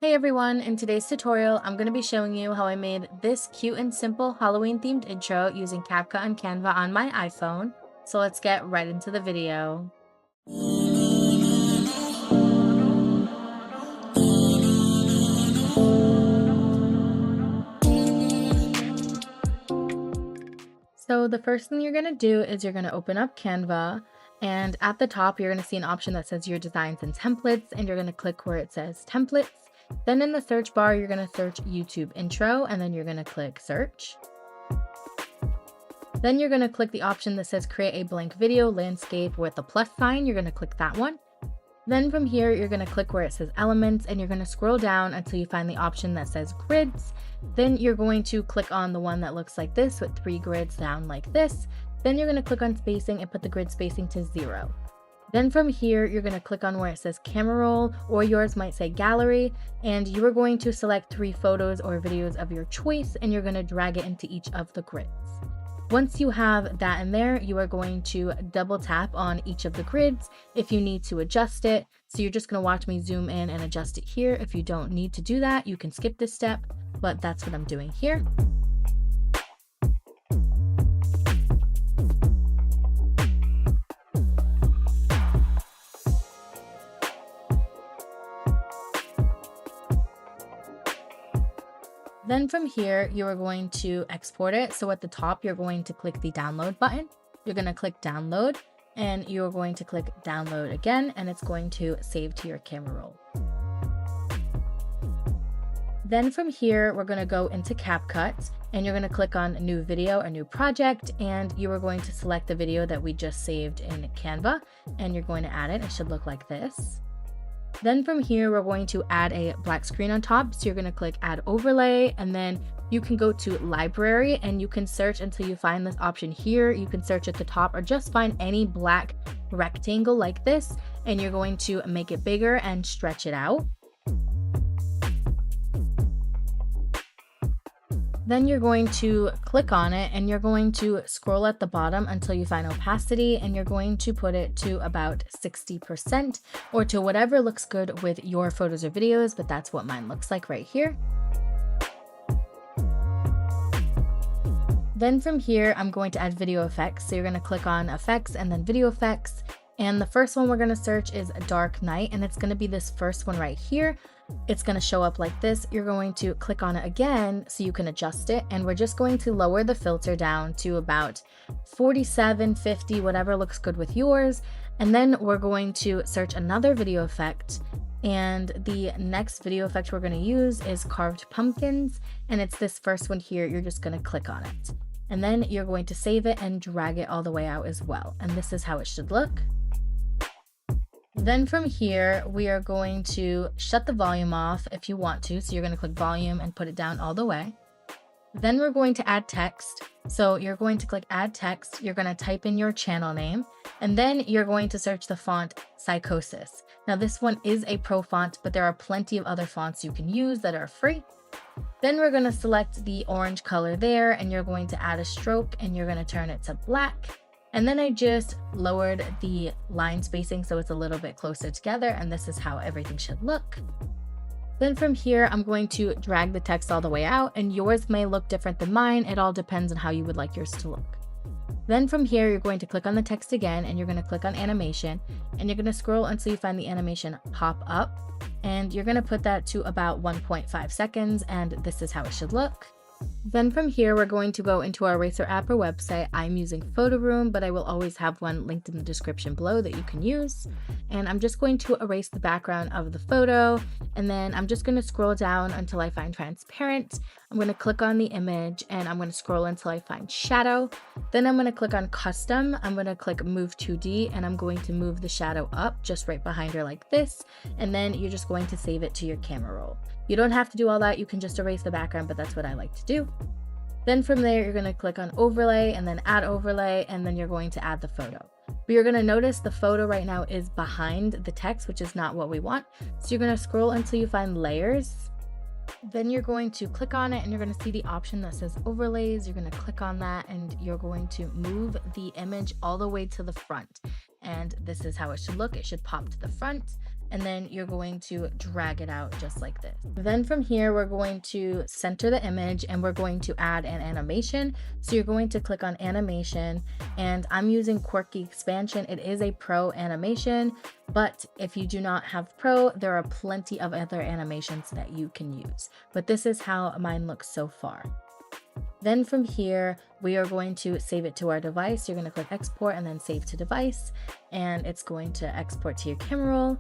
Hey everyone, in today's tutorial, I'm going to be showing you how I made this cute and simple Halloween themed intro using CapCut and Canva on my iPhone. So let's get right into the video. So the first thing you're going to do is you're going to open up Canva, and at the top you're going to see an option that says your designs and templates, and you're going to click where it says templates. Then in the search bar, you're going to search YouTube intro, and then you're going to click search. Then you're going to click the option that says create a blank video landscape with a plus sign. You're going to click that one. Then from here, you're going to click where it says elements, and you're going to scroll down until you find the option that says grids. Then you're going to click on the one that looks like this with 3 grids down like this. Then you're going to click on spacing and put the grid spacing to 0. Then from here, you're going to click on where it says camera roll, or yours might say gallery, and you are going to select 3 photos or videos of your choice, and you're going to drag it into each of the grids. Once you have that in there, you are going to double tap on each of the grids if you need to adjust it. So you're just going to watch me zoom in and adjust it here. If you don't need to do that, you can skip this step, but that's what I'm doing here. Then from here, you are going to export it. So at the top, you're going to click the download button. You're going to click download, and you're going to click download again, and it's going to save to your camera roll. Then from here, we're going to go into CapCut, and you're going to click on new video or new project, and you are going to select the video that we just saved in Canva, and you're going to add it. It should look like this. Then from here, we're going to add a black screen on top. So you're going to click add overlay, and then you can go to library and you can search until you find this option here. You can search at the top or just find any black rectangle like this, and you're going to make it bigger and stretch it out. Then you're going to click on it, and you're going to scroll at the bottom until you find opacity, and you're going to put it to about 60% or to whatever looks good with your photos or videos, but that's what mine looks like right here. Then from here, I'm going to add video effects. So you're going to click on effects and then video effects. And the first one we're going to search is a dark night, and it's going to be this first one right here. It's going to show up like this. You're going to click on it again so you can adjust it, and we're just going to lower the filter down to about 47, 50, whatever looks good with yours. And then we're going to search another video effect, and the next video effect we're going to use is carved pumpkins, and it's this first one here. You're just going to click on it, and then you're going to save it and drag it all the way out as well, and this is how it should look. Then from here, we are going to shut the volume off if you want to. So you're going to click volume and put it down all the way. Then we're going to add text. So you're going to click add text. You're going to type in your channel name, and then you're going to search the font Psychosis. Now this one is a pro font, but there are plenty of other fonts you can use that are free. Then we're going to select the orange color there, and you're going to add a stroke, and you're going to turn it to black. And then I just lowered the line spacing so it's a little bit closer together, and this is how everything should look. Then from here, I'm going to drag the text all the way out, and yours may look different than mine. It all depends on how you would like yours to look. Then from here, you're going to click on the text again, and you're going to click on animation, and you're going to scroll until you find the animation pop up, and you're going to put that to about 1.5 seconds, and this is how it should look. Then from here, we're going to go into our eraser app or website. I'm using Photoroom, but I will always have one linked in the description below that you can use. And I'm just going to erase the background of the photo, and then I'm just going to scroll down until I find transparent. I'm going to click on the image, and I'm going to scroll until I find shadow. Then I'm going to click on custom. I'm going to click move 2D, and I'm going to move the shadow up just right behind her like this. And then you're just going to save it to your camera roll. You don't have to do all that. You can just erase the background, but that's what I like to do. Then from there, you're going to click on overlay and then add overlay, and then you're going to add the photo. But you're going to notice the photo right now is behind the text, which is not what we want. So you're going to scroll until you find layers. Then you're going to click on it, and you're going to see the option that says overlays. You're going to click on that, and you're going to move the image all the way to the front. And this is how it should look. It should pop to the front. and then you're going to drag it out just like this. Then from here, we're going to center the image and we're going to add an animation. So you're going to click on animation, and I'm using Quirky Expansion. It is a pro animation, but if you do not have pro, there are plenty of other animations that you can use. But this is how mine looks so far. Then from here, we are going to save it to our device. You're going to click export and then save to device, and it's going to export to your camera roll.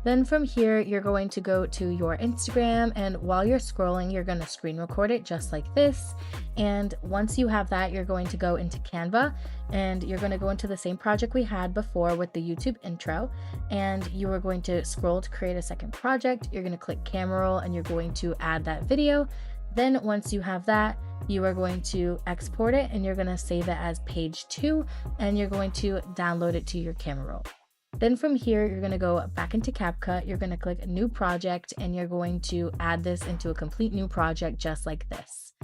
Then from here, you're going to go to your Instagram, and while you're scrolling, you're going to screen record it just like this. And once you have that, you're going to go into Canva, and you're going to go into the same project we had before with the YouTube intro, and you are going to scroll to create a second project. You're going to click camera roll, and you're going to add that video. Then once you have that, you are going to export it, and you're going to save it as page 2, and you're going to download it to your camera roll. Then from here, you're going to go back into CapCut, you're going to click new project, and you're going to add this into a complete new project just like this.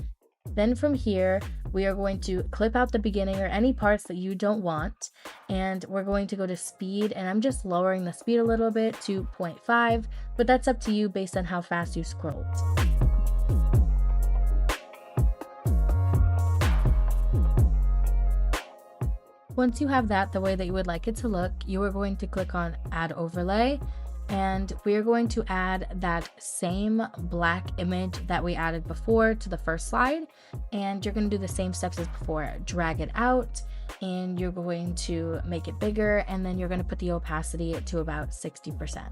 Then from here, we are going to clip out the beginning or any parts that you don't want, and we're going to go to speed, and I'm just lowering the speed a little bit to 0.5, but that's up to you based on how fast you scrolled. Once you have that the way that you would like it to look, you are going to click on add overlay, and we're going to add that same black image that we added before to the first slide, and you're going to do the same steps as before. Drag it out, and you're going to make it bigger, and then you're going to put the opacity to about 60%.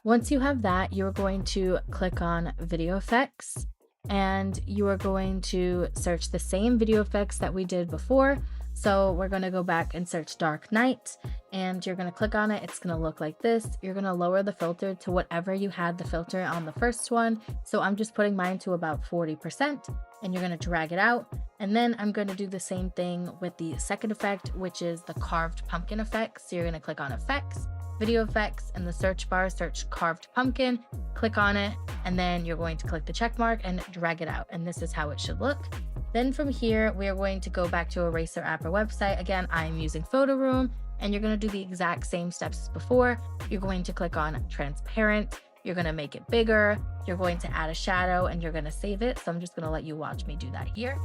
Once you have that, you're going to click on video effects, and you are going to search the same video effects that we did before. So we're going to go back and search Dark Night, and you're going to click on it. It's going to look like this. You're going to lower the filter to whatever you had the filter on the first one. So I'm just putting mine to about 40%, and you're going to drag it out. And then I'm going to do the same thing with the second effect, which is the carved pumpkin effect. So you're going to click on effects, video effects, in the search bar, search carved pumpkin, click on it, and then you're going to click the check mark and drag it out. And this is how it should look. Then from here, we are going to go back to Eraser app or website. Again, I'm using Photoroom, and you're going to do the exact same steps as before. You're going to click on transparent. You're going to make it bigger. You're going to add a shadow, and you're going to save it. So I'm just going to let you watch me do that here.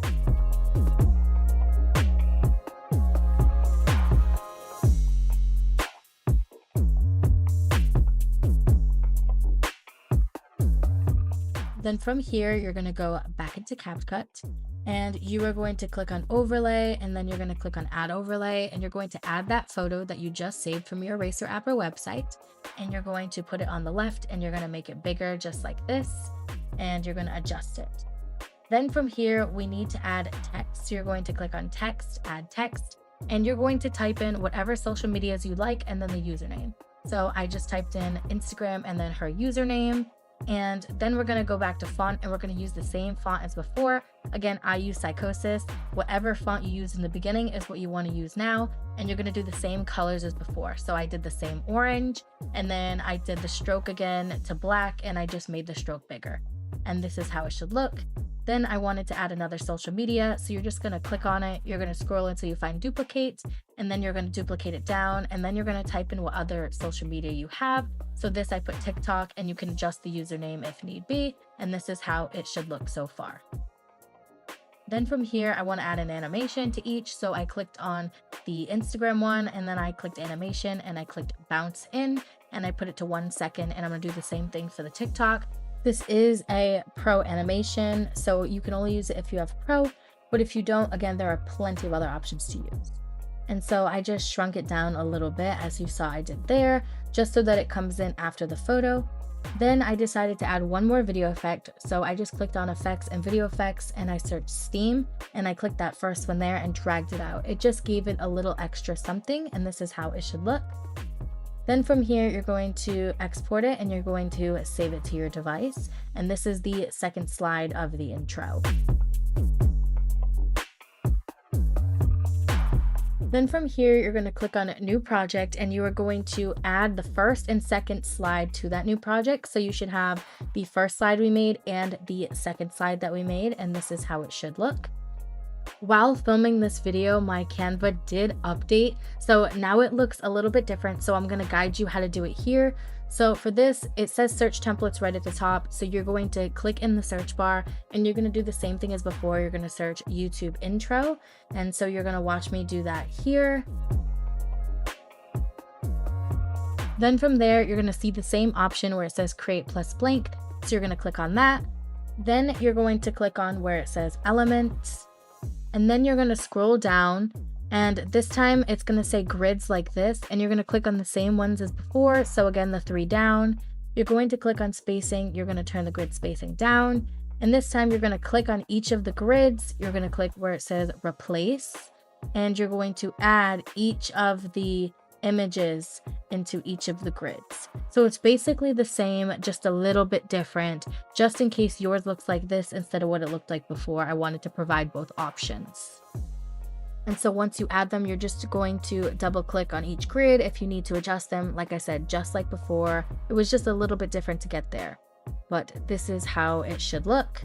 Then from here, you're going to go back into CapCut, and you are going to click on overlay, and then you're going to click on add overlay, and you're going to add that photo that you just saved from your Eraser app or website, and you're going to put it on the left, and you're going to make it bigger just like this, and you're going to adjust it. Then from here, we need to add text. So you're going to click on text, add text, and you're going to type in whatever social medias you like and then the username. So I just typed in Instagram and then her username. And then we're going to go back to font, and we're going to use the same font as before. Again, I use Psychosis. Whatever font you used in the beginning is what you want to use now, and you're going to do the same colors as before. So I did the same orange, and then I did the stroke again to black, and I just made the stroke bigger. And this is how it should look. Then I wanted to add another social media, so you're just going to click on it, you're going to scroll until you find duplicate, and then you're going to duplicate it down, and then you're going to type in what other social media you have. So this I put TikTok, and you can adjust the username if need be, and this is how it should look so far. Then from here, I want to add an animation to each, so I clicked on the Instagram one, and then I clicked animation, and I clicked bounce in, and I put it to 1 second, and I'm going to do the same thing for the TikTok. This is a pro animation, so you can only use it if you have pro, but if you don't, again, there are plenty of other options to use. And so I just shrunk it down a little bit, as you saw I did there, just so that it comes in after the photo. Then I decided to add one more video effect, so I just clicked on effects and video effects, and I searched Steam, and I clicked that first one there and dragged it out. It just gave it a little extra something, and this is how it should look. Then from here, you're going to export it, and you're going to save it to your device. And this is the second slide of the intro. Then from here, you're going to click on new project, and you are going to add the first and second slide to that new project. So you should have the first slide we made and the second slide that we made, and this is how it should look. While filming this video, my Canva did update, so now it looks a little bit different, so I'm going to guide you how to do it here. So for this, it says search templates right at the top, so you're going to click in the search bar and you're going to do the same thing as before. You're going to search YouTube intro, and so you're going to watch me do that here. Then from there, you're going to see the same option where it says create plus blank, so you're going to click on that. Then you're going to click on where it says elements. And then you're going to scroll down, and this time it's going to say grids like this, and you're going to click on the same ones as before. So again, the 3 down, you're going to click on spacing, you're going to turn the grid spacing down, and this time you're going to click on each of the grids. You're going to click where it says replace, and you're going to add each of the images into each of the grids. So it's basically the same, just a little bit different. Just in case yours looks like this instead of what it looked like before, I wanted to provide both options. And so once you add them, you're just going to double click on each grid if you need to adjust them. Like I said, just like before, it was just a little bit different to get there, but this is how it should look.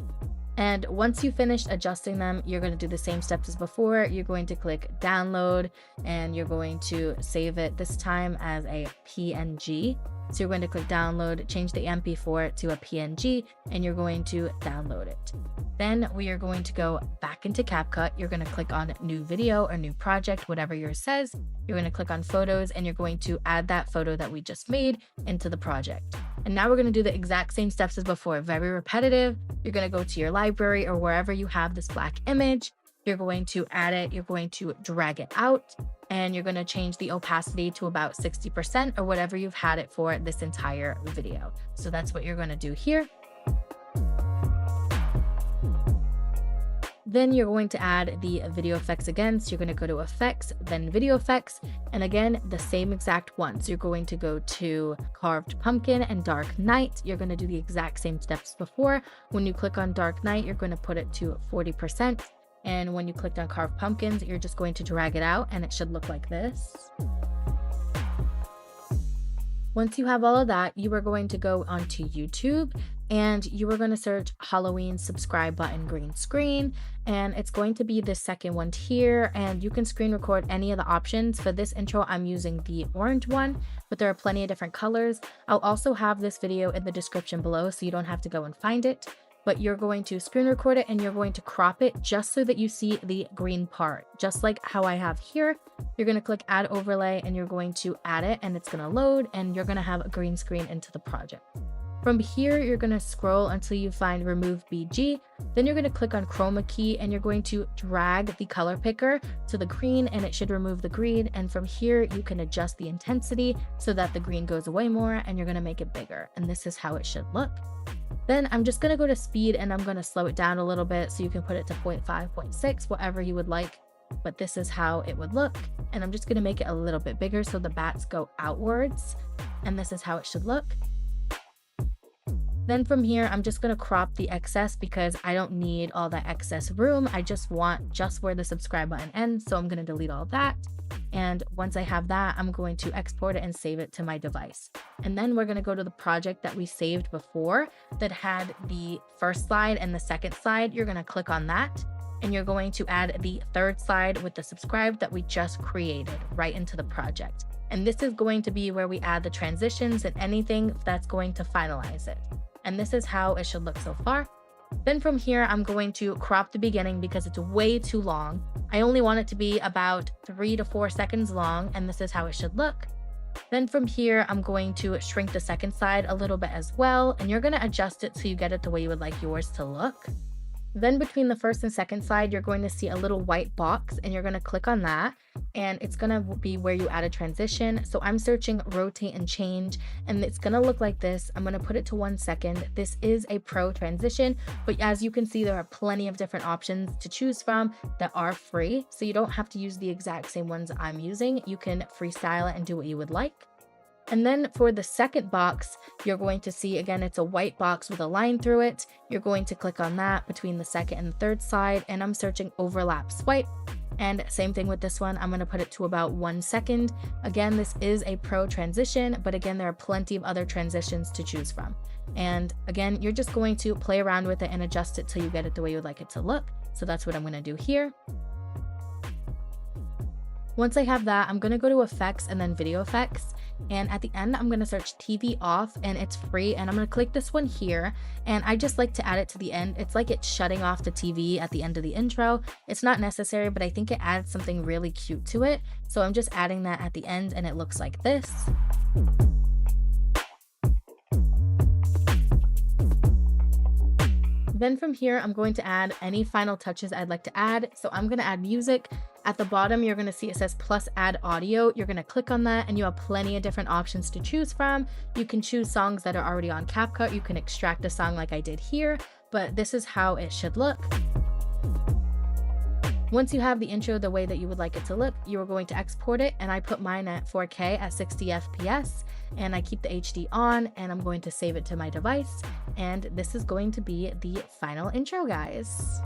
And once you finish adjusting them, you're going to do the same steps as before. You're going to click download, and you're going to save it this time as a PNG. So you're going to click download, change the MP4 to a PNG, and you're going to download it. Then we are going to go back into CapCut. You're going to click on new video or new project, whatever yours says. You're going to click on photos, and you're going to add that photo that we just made into the project. And now we're going to do the exact same steps as before, very repetitive. You're going to go to your library or wherever you have this black image. You're going to add it, you're going to drag it out, and you're going to change the opacity to about 60% or whatever you've had it for this entire video. So that's what you're going to do here. Then you're going to add the video effects again. So you're going to go to effects, then video effects, and again, the same exact one. So you're going to go to carved pumpkin and dark night. You're going to do the exact same steps before. When you click on dark night, you're going to put it to 40%. And when you clicked on carved pumpkins, you're just going to drag it out, and it should look like this. Once you have all of that, you are going to go onto YouTube, and you are going to search Halloween subscribe button green screen, and it's going to be the second one here, and you can screen record any of the options. For this intro, I'm using the orange one, but there are plenty of different colors. I'll also have this video in the description below, so you don't have to go and find it, but you're going to screen record it and you're going to crop it just so that you see the green part, just like how I have here. You're going to click add overlay, and you're going to add it, and it's going to load, and you're going to have a green screen into the project. From here, you're going to scroll until you find remove BG. Then you're going to click on chroma key, and you're going to drag the color picker to the green, and it should remove the green. And from here, you can adjust the intensity so that the green goes away more, and you're going to make it bigger. And this is how it should look. Then I'm just going to go to speed, and I'm going to slow it down a little bit so you can put it to 0.5, 0.6, whatever you would like. But this is how it would look. And I'm just going to make it a little bit bigger so the bats go outwards. And this is how it should look. Then from here, I'm just going to crop the excess because I don't need all that excess room. I just want just where the subscribe button ends. So I'm going to delete all that. And once I have that, I'm going to export it and save it to my device. And then we're going to go to the project that we saved before that had the first slide and the second slide. You're going to click on that, and you're going to add the third slide with the subscribe that we just created right into the project. And this is going to be where we add the transitions and anything that's going to finalize it. And this is how it should look so far. Then from here, I'm going to crop the beginning because it's way too long. I only want it to be about 3 to 4 seconds long, and this is how it should look. Then from here, I'm going to shrink the second side a little bit as well, and you're going to adjust it so you get it the way you would like yours to look. Then between the first and second slide, you're going to see a little white box, and you're going to click on that, and it's going to be where you add a transition. So I'm searching rotate and change, and it's going to look like this. I'm going to put it to 1 second. This is a pro transition, but as you can see, there are plenty of different options to choose from that are free. So you don't have to use the exact same ones I'm using. You can freestyle it and do what you would like. And then for the second box, you're going to see, again, it's a white box with a line through it. You're going to click on that between the second and third slide, and I'm searching overlap swipe. And same thing with this one, I'm going to put it to about 1 second. Again, this is a pro transition, but again, there are plenty of other transitions to choose from. And again, you're just going to play around with it and adjust it till you get it the way you would like it to look. So that's what I'm going to do here. Once I have that, I'm going to go to effects and then video effects. And at the end, I'm going to search TV off, and it's free. And I'm going to click this one here. And I just like to add it to the end. It's like it's shutting off the TV at the end of the intro. It's not necessary, but I think it adds something really cute to it. So I'm just adding that at the end, and it looks like this. Then from here, I'm going to add any final touches I'd like to add. So I'm going to add music. At the bottom, you're going to see it says plus add audio. You're going to click on that, and you have plenty of different options to choose from. You can choose songs that are already on CapCut. You can extract a song like I did here, but this is how it should look. Once you have the intro the way that you would like it to look, you are going to export it, and I put mine at 4K at 60 FPS, and I keep the HD on, and I'm going to save it to my device, and this is going to be the final intro, guys.